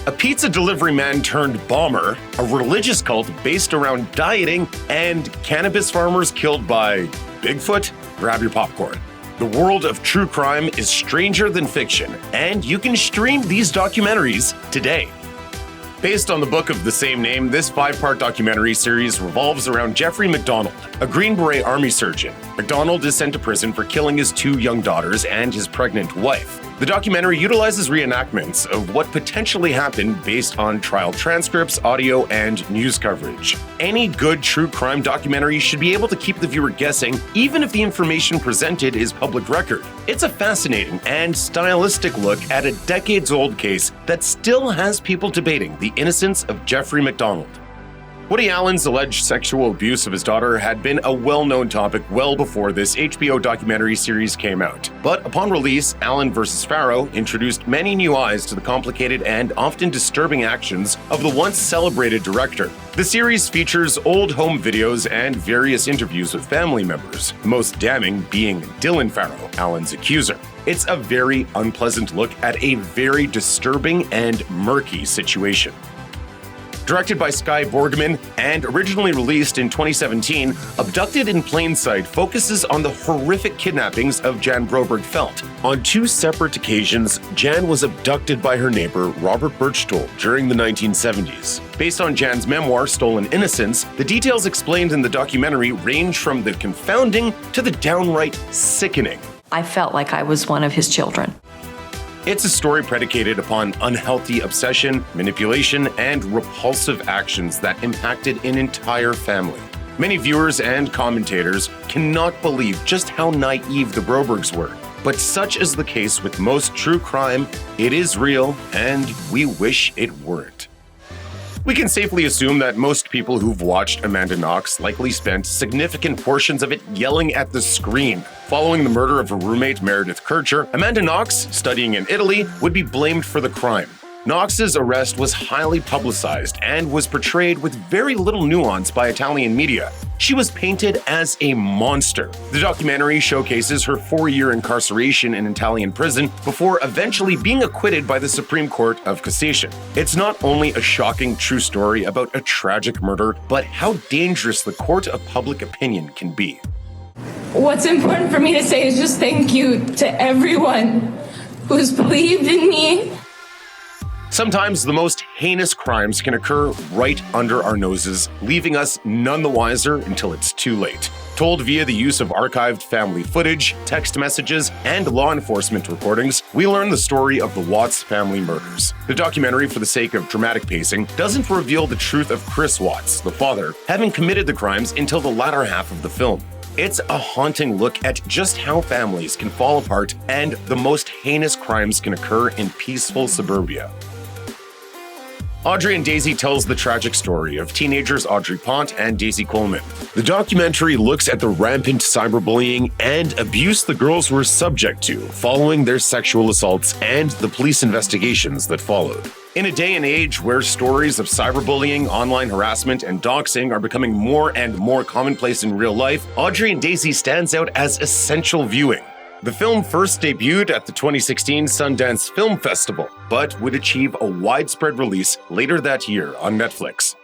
A pizza delivery man turned bomber, a religious cult based around dieting, and cannabis farmers killed by Bigfoot? Grab your popcorn. The world of true crime is stranger than fiction, and you can stream these documentaries today. Based on the book of the same name, this 5-part documentary series revolves around Jeffrey MacDonald, a Green Beret Army surgeon. MacDonald is sent to prison for killing his 2 young daughters and his pregnant wife. The documentary utilizes reenactments of what potentially happened based on trial transcripts, audio, and news coverage. Any good true crime documentary should be able to keep the viewer guessing, even if the information presented is public record. It's a fascinating and stylistic look at a decades-old case that still has people debating the innocence of Jeffrey MacDonald. Woody Allen's alleged sexual abuse of his daughter had been a well-known topic well before this HBO documentary series came out. But upon release, Allen vs. Farrow introduced many new eyes to the complicated and often disturbing actions of the once celebrated director. The series features old home videos and various interviews with family members, the most damning being Dylan Farrow, Allen's accuser. It's a very unpleasant look at a very disturbing and murky situation. Directed by Skye Borgman and originally released in 2017, Abducted in Plain Sight focuses on the horrific kidnappings of Jan Broberg Felt. On 2 separate occasions, Jan was abducted by her neighbor, Robert Birchtold, during the 1970s. Based on Jan's memoir, Stolen Innocence, the details explained in the documentary range from the confounding to the downright sickening. I felt like I was one of his children. It's a story predicated upon unhealthy obsession, manipulation, and repulsive actions that impacted an entire family. Many viewers and commentators cannot believe just how naive the Brobergs were. But such is the case with most true crime. It is real, and we wish it weren't. We can safely assume that most people who've watched Amanda Knox likely spent significant portions of it yelling at the screen. Following the murder of her roommate Meredith Kircher, Amanda Knox, studying in Italy, would be blamed for the crime. Knox's arrest was highly publicized and was portrayed with very little nuance by Italian media. She was painted as a monster. The documentary showcases her 4-year incarceration in Italian prison before eventually being acquitted by the Supreme Court of Cassation. It's not only a shocking true story about a tragic murder, but how dangerous the court of public opinion can be. What's important for me to say is just thank you to everyone who's believed in me. Sometimes the most heinous crimes can occur right under our noses, leaving us none the wiser until it's too late. Told via the use of archived family footage, text messages, and law enforcement recordings, we learn the story of the Watts family murders. The documentary, for the sake of dramatic pacing, doesn't reveal the truth of Chris Watts, the father, having committed the crimes until the latter half of the film. It's a haunting look at just how families can fall apart and the most heinous crimes can occur in peaceful suburbia. Audrie and Daisy tells the tragic story of teenagers Audrey Pont and Daisy Coleman. The documentary looks at the rampant cyberbullying and abuse the girls were subject to following their sexual assaults and the police investigations that followed. In a day and age where stories of cyberbullying, online harassment, and doxing are becoming more and more commonplace in real life, Audrie and Daisy stands out as essential viewing. The film first debuted at the 2016 Sundance Film Festival, but would achieve a widespread release later that year on Netflix.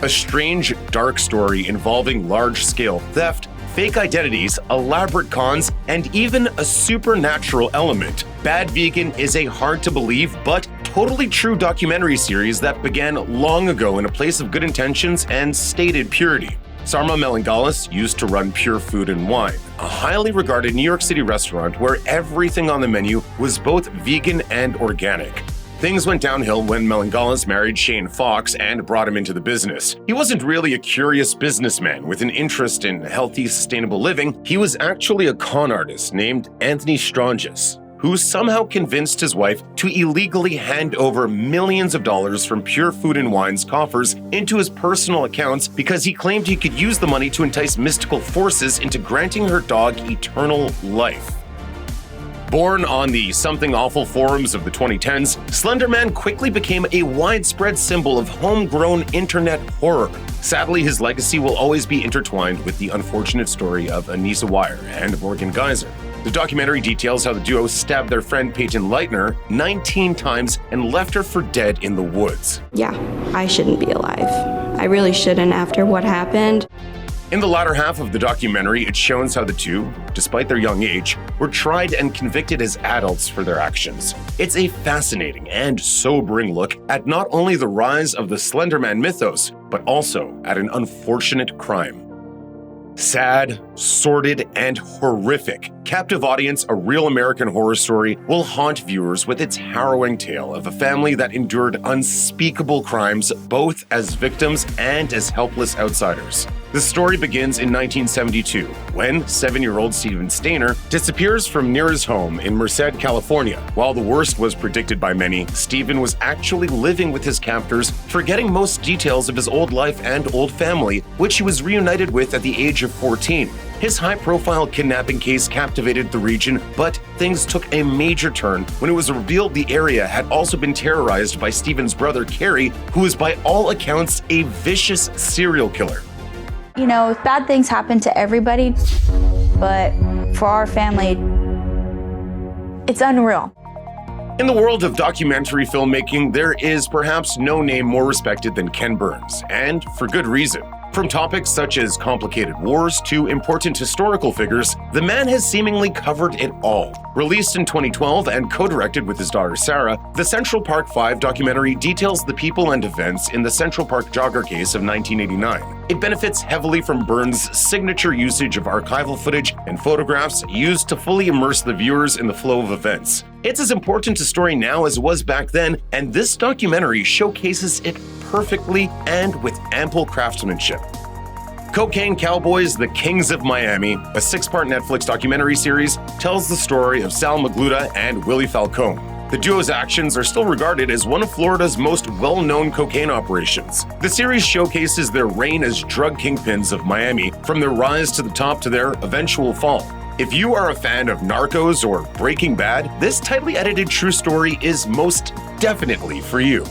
A strange, dark story involving large-scale theft, fake identities, elaborate cons, and even a supernatural element. Bad Vegan is a hard-to-believe but totally true documentary series that began long ago in a place of good intentions and stated purity. Sarma Melangalis used to run Pure Food and Wine, a highly regarded New York City restaurant where everything on the menu was both vegan and organic. Things went downhill when Melangalis married Shane Fox and brought him into the business. He wasn't really a curious businessman with an interest in healthy, sustainable living. He was actually a con artist named Anthony Strongis, who somehow convinced his wife to illegally hand over millions of dollars from Pure Food and Wine's coffers into his personal accounts because he claimed he could use the money to entice mystical forces into granting her dog eternal life. Born on the Something Awful forums of the 2010s, Slenderman quickly became a widespread symbol of homegrown internet horror. Sadly, his legacy will always be intertwined with the unfortunate story of Anissa Weier and Morgan Geyser. The documentary details how the duo stabbed their friend Peyton Leitner 19 times and left her for dead in the woods. Yeah, I shouldn't be alive. I really shouldn't after what happened. In the latter half of the documentary, it shows how the two, despite their young age, were tried and convicted as adults for their actions. It's a fascinating and sobering look at not only the rise of the Slenderman mythos, but also at an unfortunate crime. Sad, sordid, and horrific, Captive Audience, a real American horror story, will haunt viewers with its harrowing tale of a family that endured unspeakable crimes both as victims and as helpless outsiders. The story begins in 1972, when 7-year-old Stephen Stainer disappears from near his home in Merced, California. While the worst was predicted by many, Stephen was actually living with his captors, forgetting most details of his old life and old family, which he was reunited with at the age of 14. His high-profile kidnapping case captivated the region, but things took a major turn when it was revealed the area had also been terrorized by Stephen's brother, Kerry, who is by all accounts a vicious serial killer. You know, bad things happen to everybody, but for our family, it's unreal. In the world of documentary filmmaking, there is perhaps no name more respected than Ken Burns, and for good reason. From topics such as complicated wars to important historical figures, the man has seemingly covered it all. Released in 2012 and co-directed with his daughter Sarah, the Central Park 5 documentary details the people and events in the Central Park jogger case of 1989. It benefits heavily from Burns' signature usage of archival footage and photographs used to fully immerse the viewers in the flow of events. It's as important a story now as it was back then, and this documentary showcases it perfectly and with ample craftsmanship. Cocaine Cowboys, The Kings of Miami, a 6-part Netflix documentary series, tells the story of Sal Magluta and Willie Falcone. The duo's actions are still regarded as one of Florida's most well-known cocaine operations. The series showcases their reign as drug kingpins of Miami, from their rise to the top to their eventual fall. If you are a fan of Narcos or Breaking Bad, this tightly edited true story is most definitely for you.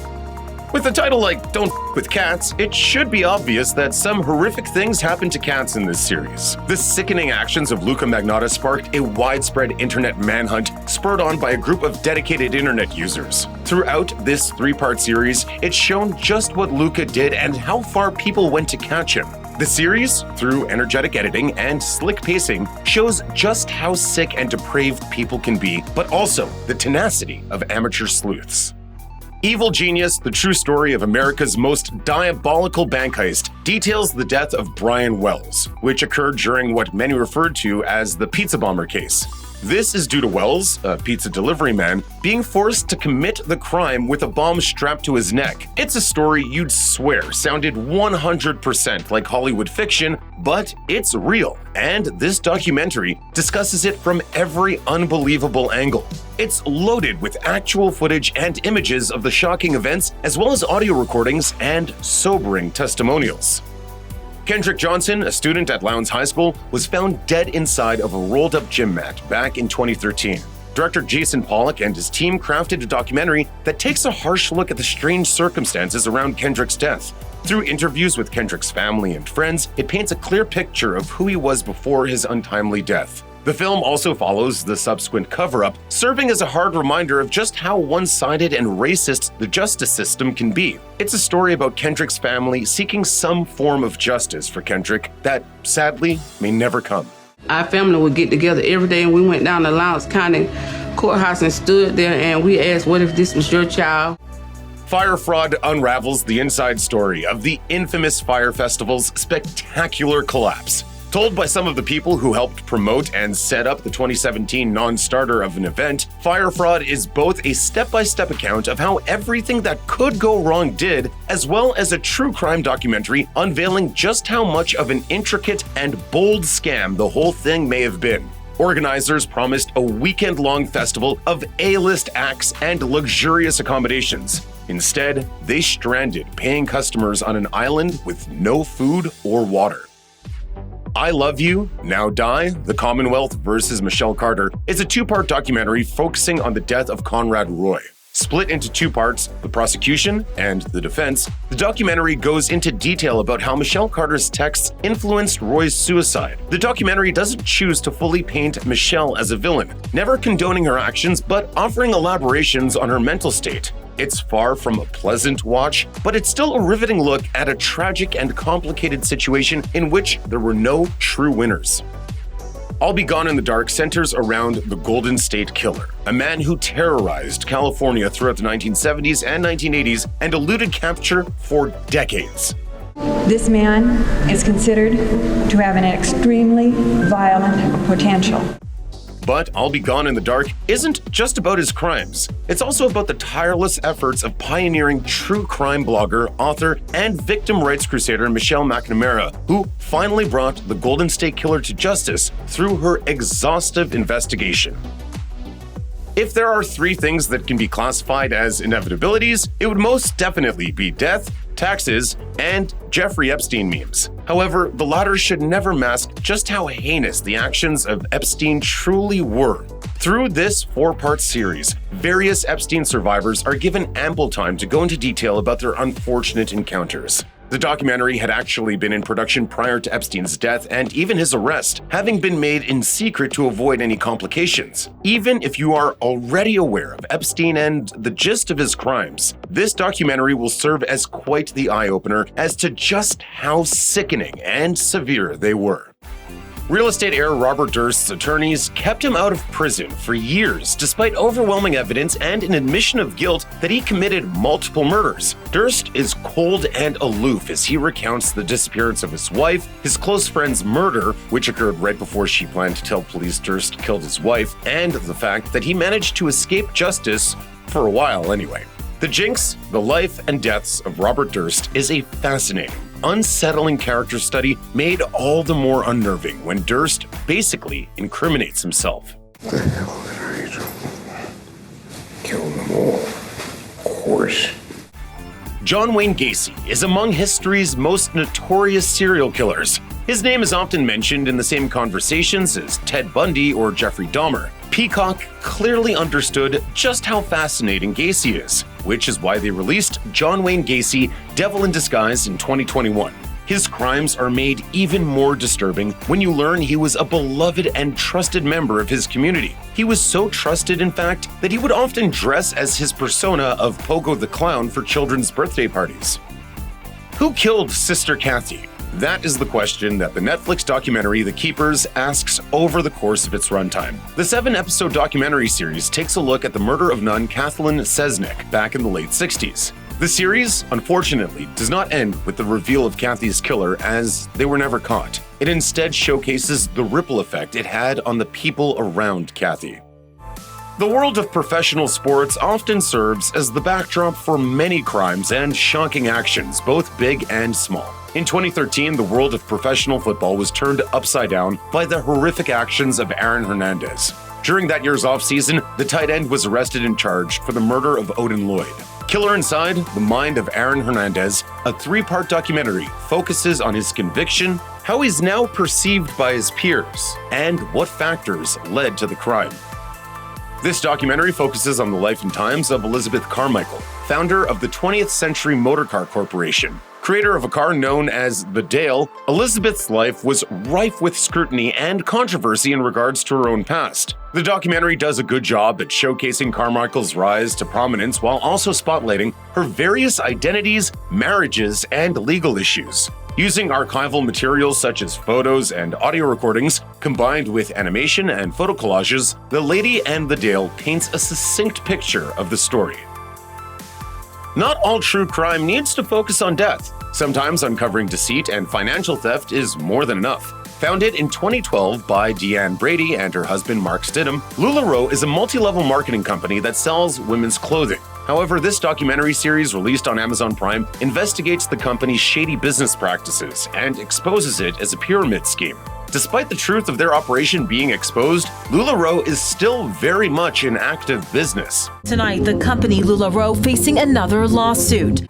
With a title like Don't F with Cats, it should be obvious that some horrific things happen to cats in this series. The sickening actions of Luca Magnotta sparked a widespread internet manhunt spurred on by a group of dedicated internet users. Throughout this 3-part series, it's shown just what Luca did and how far people went to catch him. The series, through energetic editing and slick pacing, shows just how sick and depraved people can be, but also the tenacity of amateur sleuths. Evil Genius, the true story of America's most diabolical bank heist, details the death of Brian Wells, which occurred during what many referred to as the pizza bomber case. This is due to Wells, a pizza delivery man, being forced to commit the crime with a bomb strapped to his neck. It's a story you'd swear sounded 100% like Hollywood fiction, but it's real, and this documentary discusses it from every unbelievable angle. It's loaded with actual footage and images of the shocking events, as well as audio recordings and sobering testimonials. Kendrick Johnson, a student at Lowndes High School, was found dead inside of a rolled-up gym mat back in 2013. Director Jason Pollock and his team crafted a documentary that takes a harsh look at the strange circumstances around Kendrick's death. Through interviews with Kendrick's family and friends, it paints a clear picture of who he was before his untimely death. The film also follows the subsequent cover-up, serving as a hard reminder of just how one-sided and racist the justice system can be. It's a story about Kendrick's family seeking some form of justice for Kendrick that, sadly, may never come. Our family would get together every day, and we went down to Lowndes County Courthouse and stood there, and we asked, what if this was your child? Fyre Fraud unravels the inside story of the infamous Fyre Festival's spectacular collapse. Told by some of the people who helped promote and set up the 2017 non-starter of an event, Fyre Fraud is both a step-by-step account of how everything that could go wrong did, as well as a true crime documentary unveiling just how much of an intricate and bold scam the whole thing may have been. Organizers promised a weekend-long festival of A-list acts and luxurious accommodations. Instead, they stranded paying customers on an island with no food or water. I Love You, Now Die, The Commonwealth vs. Michelle Carter is a 2-part documentary focusing on the death of Conrad Roy. Split into two parts, the prosecution and the defense, the documentary goes into detail about how Michelle Carter's texts influenced Roy's suicide. The documentary doesn't choose to fully paint Michelle as a villain, never condoning her actions but offering elaborations on her mental state. It's far from a pleasant watch, but it's still a riveting look at a tragic and complicated situation in which there were no true winners. I'll Be Gone in the Dark centers around the Golden State Killer, a man who terrorized California throughout the 1970s and 1980s and eluded capture for decades. This man is considered to have an extremely violent potential. But I'll Be Gone in the Dark isn't just about his crimes. It's also about the tireless efforts of pioneering true crime blogger, author, and victim rights crusader Michelle McNamara, who finally brought the Golden State Killer to justice through her exhaustive investigation. If there are three things that can be classified as inevitabilities, it would most definitely be death, taxes, and Jeffrey Epstein memes. However, the latter should never mask just how heinous the actions of Epstein truly were. Through this 4-part series, various Epstein survivors are given ample time to go into detail about their unfortunate encounters. The documentary had actually been in production prior to Epstein's death and even his arrest, having been made in secret to avoid any complications. Even if you are already aware of Epstein and the gist of his crimes, this documentary will serve as quite the eye-opener as to just how sickening and severe they were. Real estate heir Robert Durst's attorneys kept him out of prison for years despite overwhelming evidence and an admission of guilt that he committed multiple murders. Durst is cold and aloof as he recounts the disappearance of his wife, his close friend's murder, which occurred right before she planned to tell police Durst killed his wife, and the fact that he managed to escape justice for a while anyway. The Jinx, the life and deaths of Robert Durst is a fascinating, unsettling character study made all the more unnerving when Durst basically incriminates himself. What the hell did I do? Kill them all, of course. John Wayne Gacy is among history's most notorious serial killers. His name is often mentioned in the same conversations as Ted Bundy or Jeffrey Dahmer. Peacock clearly understood just how fascinating Gacy is, which is why they released John Wayne Gacy: Devil in Disguise in 2021. His crimes are made even more disturbing when you learn he was a beloved and trusted member of his community. He was so trusted, in fact, that he would often dress as his persona of Pogo the Clown for children's birthday parties. Who killed Sister Kathy? That is the question that the Netflix documentary The Keepers asks over the course of its runtime. The 7-episode documentary series takes a look at the murder of nun Kathleen Sesnick back in the late 60s. The series, unfortunately, does not end with the reveal of Kathy's killer, as they were never caught. It instead showcases the ripple effect it had on the people around Kathy. The world of professional sports often serves as the backdrop for many crimes and shocking actions, both big and small. In 2013, the world of professional football was turned upside down by the horrific actions of Aaron Hernandez. During that year's offseason, the tight end was arrested and charged for the murder of Odin Lloyd. Killer Inside: The Mind of Aaron Hernandez, a 3-part documentary, focuses on his conviction, how he's now perceived by his peers, and what factors led to the crime. This documentary focuses on the life and times of Elizabeth Carmichael, founder of the 20th Century Motorcar Corporation. Creator of a car known as the Dale, Elizabeth's life was rife with scrutiny and controversy in regards to her own past. The documentary does a good job at showcasing Carmichael's rise to prominence while also spotlighting her various identities, marriages, and legal issues. Using archival materials such as photos and audio recordings, combined with animation and photo collages, The Lady and the Dale paints a succinct picture of the story. Not all true crime needs to focus on death. Sometimes uncovering deceit and financial theft is more than enough. Founded in 2012 by Deanne Brady and her husband Mark Stidham, LuLaRich is a multi-level marketing company that sells women's clothing. However, this documentary series, released on Amazon Prime, investigates the company's shady business practices and exposes it as a pyramid scheme. Despite the truth of their operation being exposed, LuLaRich is still very much in active business. Tonight, the company LuLaRich facing another lawsuit.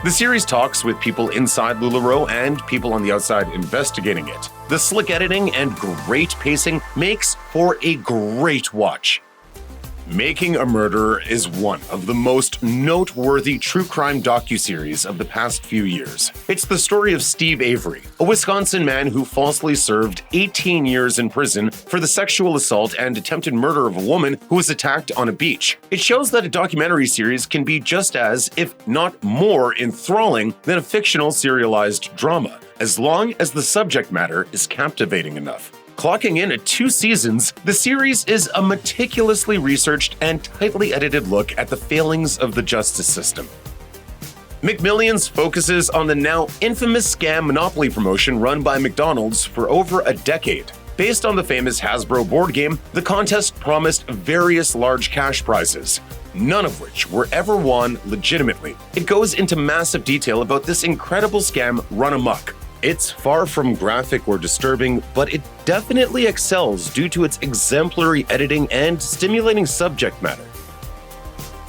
The series talks with people inside LuLaRich and people on the outside investigating it. The slick editing and great pacing makes for a great watch. Making a Murderer is one of the most noteworthy true crime docuseries of the past few years. It's the story of Steve Avery, a Wisconsin man who falsely served 18 years in prison for the sexual assault and attempted murder of a woman who was attacked on a beach. It shows that a documentary series can be just as, if not more, enthralling than a fictional serialized drama, as long as the subject matter is captivating enough. Clocking in at 2 seasons, the series is a meticulously researched and tightly edited look at the failings of the justice system. McMillions focuses on the now infamous scam Monopoly promotion run by McDonald's for over a decade. Based on the famous Hasbro board game, the contest promised various large cash prizes, none of which were ever won legitimately. It goes into massive detail about this incredible scam run amok. It's far from graphic or disturbing, but it definitely excels due to its exemplary editing and stimulating subject matter.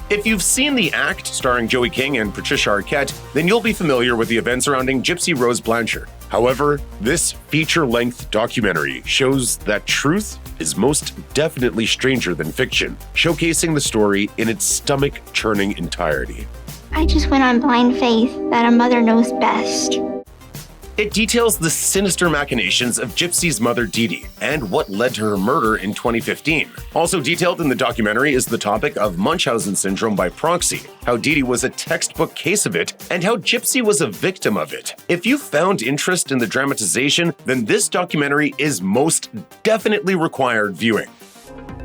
If you've seen The Act, starring Joey King and Patricia Arquette, then you'll be familiar with the events surrounding Gypsy Rose Blanchard. However, this feature-length documentary shows that truth is most definitely stranger than fiction, showcasing the story in its stomach-churning entirety. I just went on blind faith that a mother knows best. It details the sinister machinations of Gypsy's mother, Dee, and what led to her murder in 2015. Also detailed in the documentary is the topic of Munchausen syndrome by proxy, how Dee was a textbook case of it, and how Gypsy was a victim of it. If you found interest in the dramatization, then this documentary is most definitely required viewing.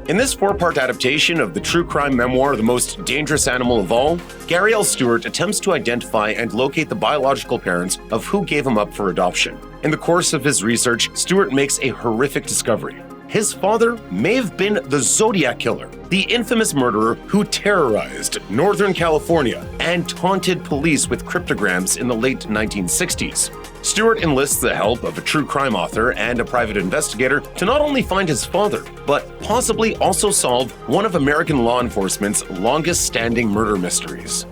In this 4-part adaptation of the true crime memoir The Most Dangerous Animal of All, Gary L. Stewart attempts to identify and locate the biological parents of who gave him up for adoption. In the course of his research, Stewart makes a horrific discovery. His father may have been the Zodiac Killer, the infamous murderer who terrorized Northern California and taunted police with cryptograms in the late 1960s. Stewart enlists the help of a true crime author and a private investigator to not only find his father, but possibly also solve one of American law enforcement's longest-standing murder mysteries.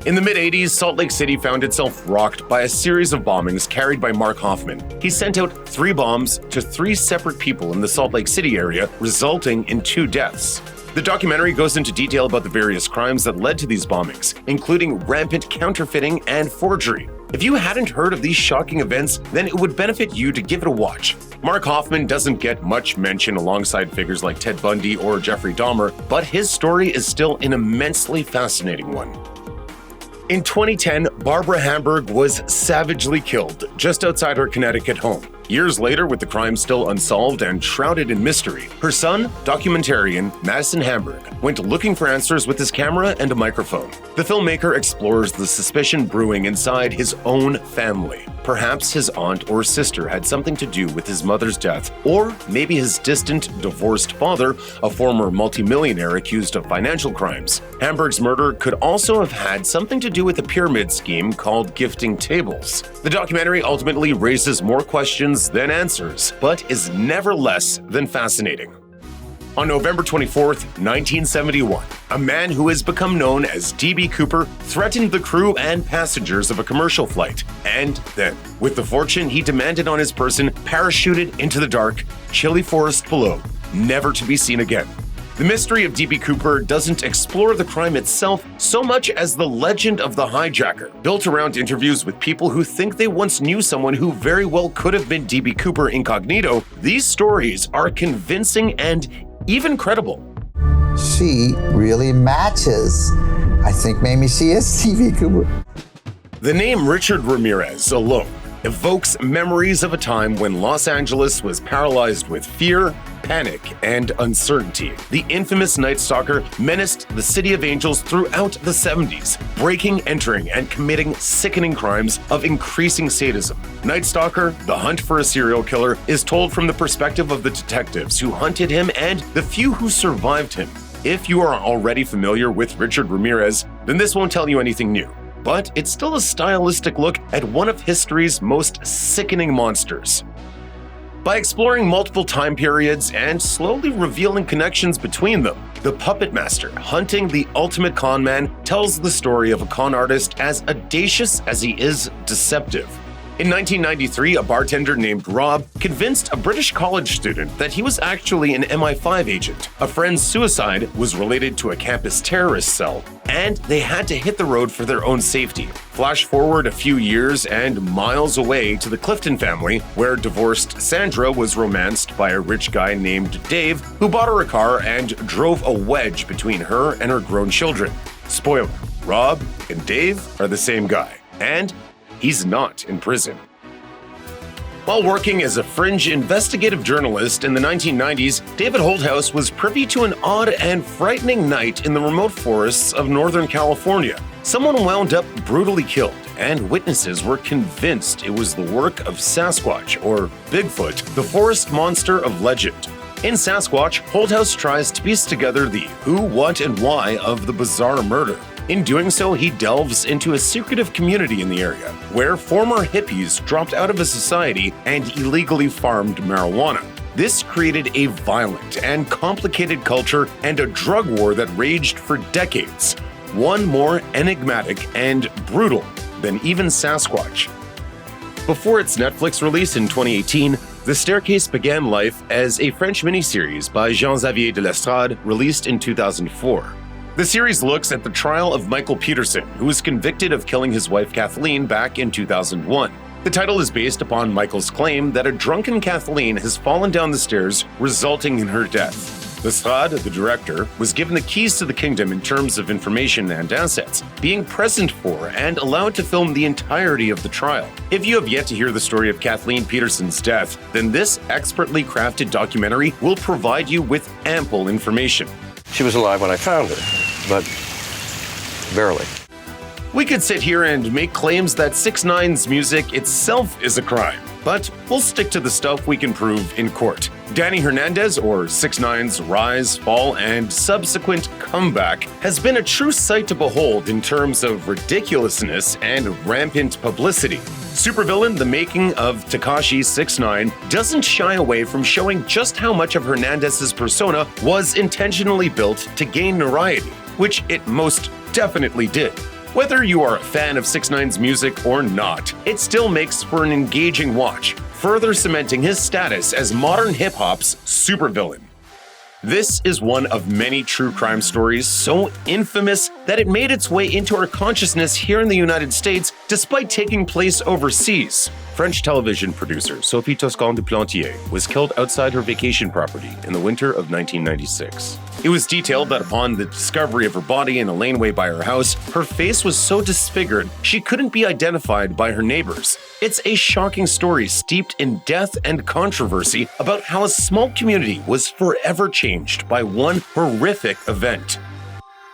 In the mid-80s, Salt Lake City found itself rocked by a series of bombings carried by Mark Hoffman. He sent out 3 bombs to 3 separate people in the Salt Lake City area, resulting in 2 deaths. The documentary goes into detail about the various crimes that led to these bombings, including rampant counterfeiting and forgery. If you hadn't heard of these shocking events, then it would benefit you to give it a watch. Mark Hoffman doesn't get much mention alongside figures like Ted Bundy or Jeffrey Dahmer, but his story is still an immensely fascinating one. In 2010, Barbara Hamburg was savagely killed just outside her Connecticut home. Years later, with the crime still unsolved and shrouded in mystery, her son, documentarian Madison Hamburg, went looking for answers with his camera and a microphone. The filmmaker explores the suspicion brewing inside his own family. Perhaps his aunt or sister had something to do with his mother's death, or maybe his distant, divorced father, a former multimillionaire accused of financial crimes. Hamburg's murder could also have had something to do with a pyramid scheme called gifting tables. The documentary ultimately raises more questions than answers, but is never less than fascinating. On November 24th, 1971, a man who has become known as D.B. Cooper threatened the crew and passengers of a commercial flight, and then, with the fortune he demanded on his person, parachuted into the dark, chilly forest below, never to be seen again. The Mystery of D.B. Cooper doesn't explore the crime itself so much as the legend of the hijacker, built around interviews with people who think they once knew someone who very well could have been D.B. Cooper incognito. These stories are convincing and even credible. She really matches. I think maybe she is D.B. Cooper. The name Richard Ramirez alone evokes memories of a time when Los Angeles was paralyzed with fear, panic, and uncertainty. The infamous Night Stalker menaced the City of Angels throughout the 70s, breaking, entering, and committing sickening crimes of increasing sadism. Night Stalker, the hunt for a serial killer, is told from the perspective of the detectives who hunted him and the few who survived him. If you are already familiar with Richard Ramirez, then this won't tell you anything new. But it's still a stylistic look at one of history's most sickening monsters. By exploring multiple time periods and slowly revealing connections between them, the puppet master hunting the ultimate con man tells the story of a con artist as audacious as he is deceptive. In 1993, a bartender named Rob convinced a British college student that he was actually an MI5 agent. A friend's suicide was related to a campus terrorist cell, and they had to hit the road for their own safety. Flash forward a few years and miles away to the Clifton family, where divorced Sandra was romanced by a rich guy named Dave, who bought her a car and drove a wedge between her and her grown children. Spoiler, Rob and Dave are the same guy, and he's not in prison. While working as a fringe investigative journalist in the 1990s, David Holthouse was privy to an odd and frightening night in the remote forests of Northern California. Someone wound up brutally killed, and witnesses were convinced it was the work of Sasquatch, or Bigfoot, the forest monster of legend. In Sasquatch, Holthouse tries to piece together the who, what, and why of the bizarre murder. In doing so, he delves into a secretive community in the area, where former hippies dropped out of a society and illegally farmed marijuana. This created a violent and complicated culture and a drug war that raged for decades, one more enigmatic and brutal than even Sasquatch. Before its Netflix release in 2018, The Staircase began life as a French miniseries by Jean-Xavier de Lestrade, released in 2004. The series looks at the trial of Michael Peterson, who was convicted of killing his wife Kathleen back in 2001. The title is based upon Michael's claim that a drunken Kathleen has fallen down the stairs, resulting in her death. Lestrade, the director, was given the keys to the kingdom in terms of information and assets, being present for and allowed to film the entirety of the trial. If you have yet to hear the story of Kathleen Peterson's death, then this expertly crafted documentary will provide you with ample information. She was alive when I found her, but barely. We could sit here and make claims that 6ix9ine's music itself is a crime, but we'll stick to the stuff we can prove in court. Danny Hernandez, or 6ix9ine's rise, fall, and subsequent comeback, has been a true sight to behold in terms of ridiculousness and rampant publicity. Supervillain, the making of Tekashi 6ix9ine, doesn't shy away from showing just how much of Hernandez's persona was intentionally built to gain notoriety, which it most definitely did. Whether you are a fan of 6ix9ine's music or not, it still makes for an engaging watch, further cementing his status as modern hip-hop's supervillain. This is one of many true crime stories so infamous that it made its way into our consciousness here in the United States despite taking place overseas. French television producer Sophie Toscan du Plantier was killed outside her vacation property in the winter of 1996. It was detailed that upon the discovery of her body in a laneway by her house, her face was so disfigured she couldn't be identified by her neighbors. It's a shocking story steeped in death and controversy about how a small community was forever changed by one horrific event.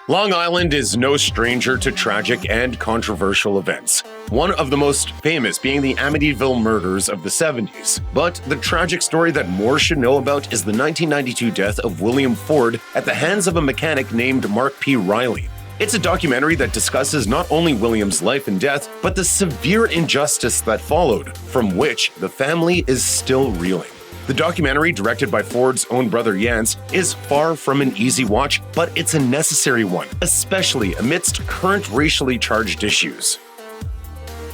Long Island is no stranger to tragic and controversial events, one of the most famous being the Amityville murders of the 70s. But the tragic story that more should know about is the 1992 death of William Ford at the hands of a mechanic named Mark P. Riley. It's a documentary that discusses not only William's life and death, but the severe injustice that followed, from which the family is still reeling. The documentary, directed by Ford's own brother Jans, is far from an easy watch, but it's a necessary one, especially amidst current racially charged issues.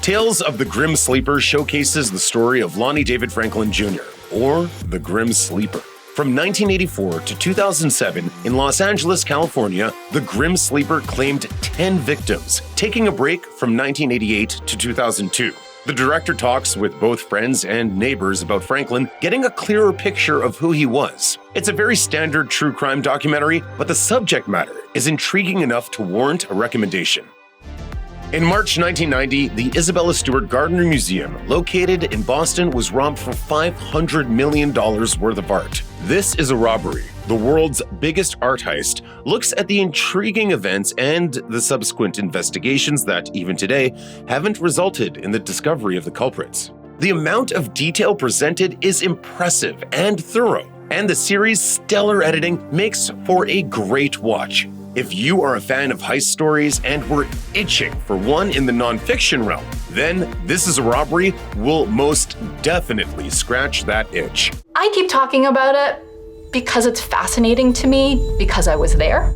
Tales of the Grim Sleeper showcases the story of Lonnie David Franklin Jr., or the Grim Sleeper. From 1984 to 2007, in Los Angeles, California, the Grim Sleeper claimed 10 victims, taking a break from 1988 to 2002. The director talks with both friends and neighbors about Franklin, getting a clearer picture of who he was. It's a very standard true crime documentary, but the subject matter is intriguing enough to warrant a recommendation. In March 1990, the Isabella Stewart Gardner Museum, located in Boston, was robbed for $500 million worth of art. This is a Robbery, the world's biggest art heist, looks at the intriguing events and the subsequent investigations that, even today, haven't resulted in the discovery of the culprits. The amount of detail presented is impressive and thorough, and the series' stellar editing makes for a great watch. If you are a fan of heist stories and were itching for one in the nonfiction realm, then This Is a Robbery will most definitely scratch that itch. I keep talking about it because it's fascinating to me, because I was there.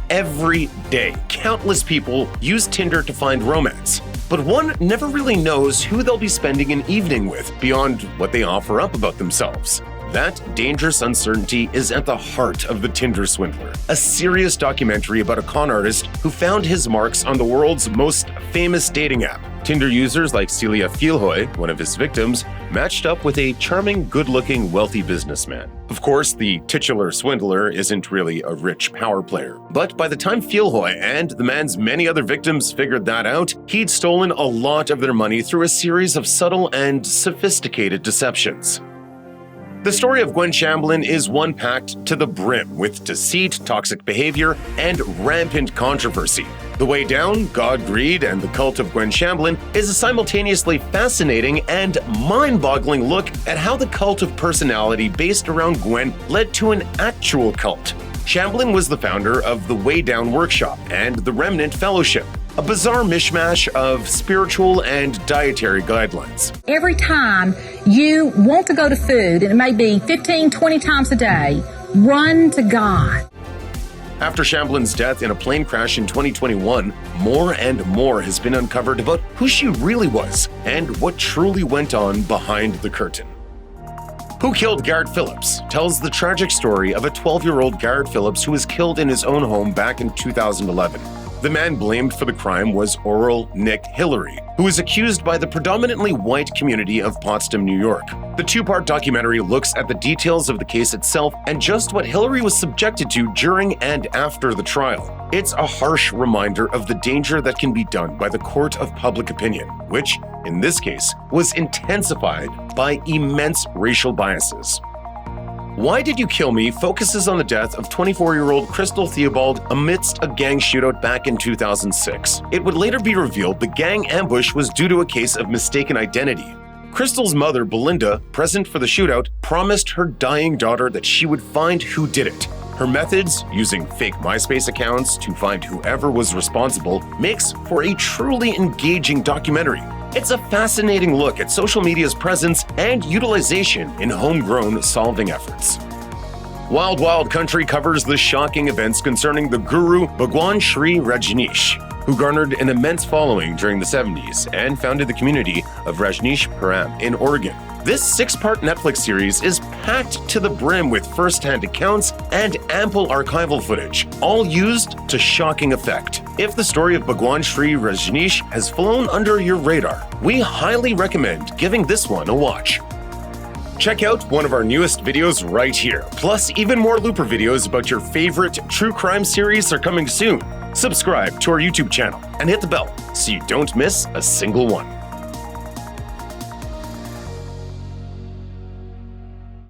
Every day, countless people use Tinder to find romance. But one never really knows who they'll be spending an evening with beyond what they offer up about themselves. That dangerous uncertainty is at the heart of The Tinder Swindler, a serious documentary about a con artist who found his marks on the world's most famous dating app. Tinder users like Celia Fielhoy, one of his victims, matched up with a charming, good-looking, wealthy businessman. Of course, the titular swindler isn't really a rich power player. But by the time Fielhoy and the man's many other victims figured that out, he'd stolen a lot of their money through a series of subtle and sophisticated deceptions. The story of Gwen Shamblin is one packed to the brim with deceit, toxic behavior, and rampant controversy. The Way Down, God, Greed, and the Cult of Gwen Shamblin is a simultaneously fascinating and mind-boggling look at how the cult of personality based around Gwen led to an actual cult. Shamblin was the founder of the Way Down Workshop and the Remnant Fellowship, a bizarre mishmash of spiritual and dietary guidelines. Every time you want to go to food, and it may be 15, 20 times a day, run to God. After Shamblin's death in a plane crash in 2021, more and more has been uncovered about who she really was and what truly went on behind the curtain. Who Killed Garrett Phillips tells the tragic story of a 12-year-old Garrett Phillips who was killed in his own home back in 2011. The man blamed for the crime was Oral Nick Hillary, who was accused by the predominantly white community of Potsdam, New York. The two-part documentary looks at the details of the case itself and just what Hillary was subjected to during and after the trial. It's a harsh reminder of the danger that can be done by the court of public opinion, which, in this case, was intensified by immense racial biases. Why Did You Kill Me focuses on the death of 24-year-old Crystal Theobald amidst a gang shootout back in 2006. It would later be revealed the gang ambush was due to a case of mistaken identity. Crystal's mother, Belinda, present for the shootout, promised her dying daughter that she would find who did it. Her methods, using fake MySpace accounts to find whoever was responsible, makes for a truly engaging documentary. It's a fascinating look at social media's presence and utilization in homegrown solving efforts. Wild Wild Country covers the shocking events concerning the guru Bhagwan Shree Rajneesh, who garnered an immense following during the 70s and founded the community of Rajneeshpuram in Oregon. This 6-part Netflix series is packed to the brim with first-hand accounts and ample archival footage, all used to shocking effect. If the story of Bhagwan Shree Rajneesh has flown under your radar, we highly recommend giving this one a watch. Check out one of our newest videos right here. Plus, even more Looper videos about your favorite true crime series are coming soon. Subscribe to our YouTube channel and hit the bell so you don't miss a single one.